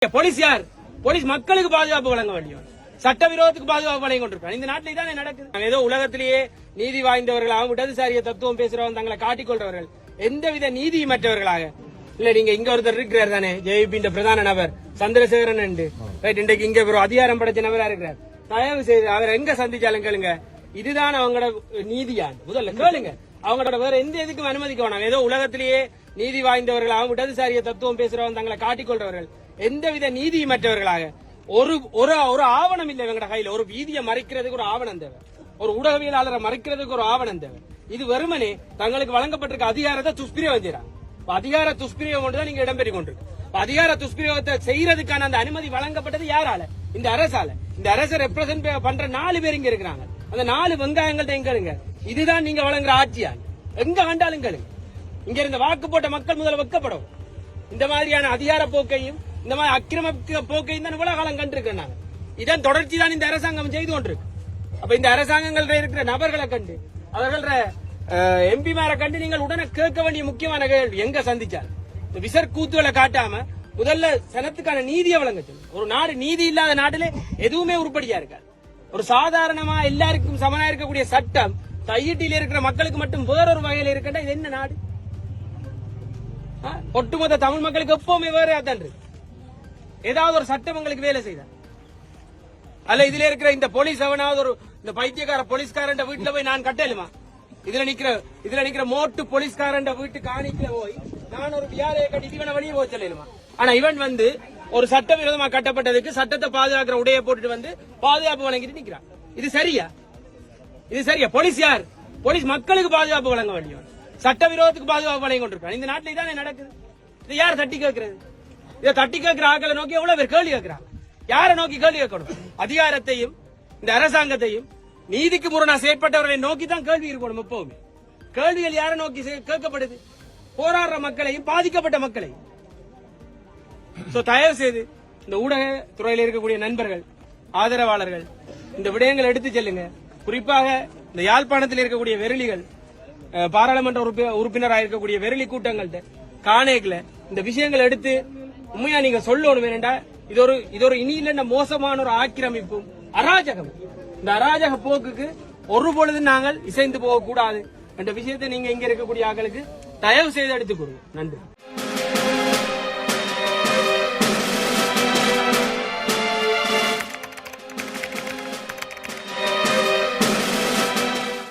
Police யார்? Police மக்களுக்கு பாதுகாப்பு வழங்க வேண்டியவர், சட்டவிரோதத்துக்கு பாதுகாப்பு வழங்கி கொண்டிருக்காங்க. இந்த நாட்டில் இதானே நடக்குது. ஏதோ உலகத்திலேயே நீதி வாய்ந்தவர்களாகவும் இடதுசாரிய தத்துவம் பேசுறவங்க தங்களை காட்டிக்கொள்றவர்கள் எந்தவித நீதியமற்றவர்களாக இல்ல. நீங்க இங்க ஒருத்தர் இருக்கிறார் தானே, ஜேபி பிரதான நபர் சந்திரசேகரன் இன்றைக்கு இங்க ஒரு அதிகாரம் படைச்ச நபரா இருக்கிறார். தயவு செய்து அவர் எங்க சந்திச்சாலும் கேளுங்க, இதுதான் அவங்களோட நீதியா முதல்ல கேளுங்க. அவங்களோட வேற எந்த எதுக்கும் அனுமதிக்க வேணாம். ஏதோ உலகத்திலேயே நீதி வாய்ந்தவர்களாகவும் இடதுசாரிய தத்துவம் பேசுறவங்க தங்களை காட்டிக்கொள்றவர்கள் எந்தவித நீதியமற்றவர்களாக ஒரு ஆவணம் இல்லை இவங்க கையில. ஒரு வீதியை மறைக்கிறதுக்கு ஒரு ஆவணம் தேவை, ஒரு ஊடகவியலாளரை மறைக்கிறதுக்கு ஒரு ஆவணம் தேவை. இது வெறுமனே தங்களுக்கு வழங்கப்பட்டிருக்க அதிகாரத்தை துஷ்பிரயோகம் செய்யறாங்க. அதிகார துஷ்பிரயோகம் தான் நீங்க இடம்பெறி கொண்டிருக்கு. அதிகார துஷ்பிரயோகத்தை செய்யறதுக்கான அந்த அனுமதி வழங்கப்பட்டது யாரால? இந்த அரசால. இந்த அரசை ரெப்ரசென்ட் பண்ற 4 பேர் இங்க இருக்கிறாங்க. அந்த 4 வெங்காயங்கள்ட்ட எங்க இதுதான் நீங்க வழங்குற ஆட்சியா? எங்க ஆண்டாலும் கேளுங்க. இங்க இருந்த வாக்கு போட்ட மக்கள் முதல்ல வெக்கப்படும். இந்த மாதிரியான அதிகார போக்கையும் இந்த மாதிரி அக்கிரம போக்கையும் தான் இவ்வளவு காலம் கண்டிருக்கிறாங்க. இதன் தொடர்ச்சி தான் இந்த அரசாங்கம் செய்து கொண்டிருக்கு. அப்ப இந்த அரசாங்கங்கள் இருக்கிற நபர்களை கண்டு, அவர்கள எம்பிமாரை கண்டு நீங்கள் உடனே கேட்க வேண்டிய முக்கியமான கேள்வி, எங்க சந்திச்சார்? இந்த விசர் கூத்துகளை காட்டாம முதல்ல சனத்துக்கான நீதியை வழங்க சொல்லு. ஒரு நாடு நீதி இல்லாத நாட்டிலே எதுவுமே உருப்படியா இருக்காது. ஒரு சாதாரணமா எல்லாருக்கும் சமனா இருக்கக்கூடிய சட்டம் கையீட்டில் இருக்கிற மக்களுக்கு மட்டும் வேறொரு வகையில் இருக்கின்ற இது என்ன நாடு? ஒட்டுமொத்த தமிழ் மக்களுக்கு எப்பவுமே வேற அதான் இருக்கு. ஏதாவது ஒரு சட்டம் உங்களுக்கு வேலை செய்த அல்ல இதுல இருக்கிற இந்த போலீஸ் அவனாவது ஒரு இந்த பைத்தியக்கார போலீஸ்காரன் வீட்டுல போய் நான் கட்டலுமா? இதுல நிக்கிற மோட்டு போலீஸ்காரன் வீட்டு காணிக்கல போய் நான் ஒரு வியாழைய கட்டி இவனை வெளியே போய் சொல்லலுமா? ஆனா இவன் ஒரு சட்டவிரோதமா கட்டப்பட்டதுக்கு சட்டத்தை பாதுகாக்கிற உடைய போட்டுட்டு பாதுகாப்பு வழங்கிட்டு நிக்கிறான். இது சரியா? இது சரியா? போலீஸ் யார்? போலீஸ் மக்களுக்கு பாதுகாப்பு வழங்க வேண்டியவர், சட்டவிரோதத்துக்கு பாதுகாப்பு வழங்கி கொண்டிருக்காங்க. இந்த நாட்டில் இதானே நடக்குது. இது யார் தட்டி கேட்கிறது? இதை தட்டி கேட்கிற ஆக்களை நோக்கி எவ்வளவு பேர் கேள்வி கேட்கிறாங்க? யாரை நோக்கி கேள்வி கேட்கணும்? அதிகாரத்தையும் இந்த அரசாங்கத்தையும் நீதிக்கு முரணா செயற்பட்டவர்களை நோக்கி தான் கேள்வி இருக்கணும். எப்பவுமே கேள்விகள் யாரை நோக்கி கேட்கப்படுது? போராடுற மக்களையும் பாதிக்கப்பட்ட மக்களையும். தயவு செய்து இந்த ஊடக துறையில் இருக்கக்கூடிய நண்பர்கள், ஆதரவாளர்கள் இந்த விடயங்களை எடுத்து செல்லுங்க. குறிப்பாக இந்த யாழ்ப்பாணத்தில் இருக்கக்கூடிய வெறிலிகள், பாராளுமன்ற உறுப்பினராக இருக்கக்கூடிய வெறிலி கூட்டங்கள்ட்ட காணேக்கல இந்த விஷயங்களை எடுத்து உண்மையா நீங்க சொல்லணும். வேண்டா இது ஒரு இனி இல்ல மோசமான ஒரு ஆக்கிரமிப்பும் அராஜகம். இந்த அராஜக போக்குக்கு ஒரு பொழுது நாங்கள் இசைந்து போக கூடாது என்ற விஷயத்தை நீங்க இங்க இருக்கக்கூடிய ஆட்களுக்கு தயவு செய்து எடுத்துக் கொடுங்க. நன்றி.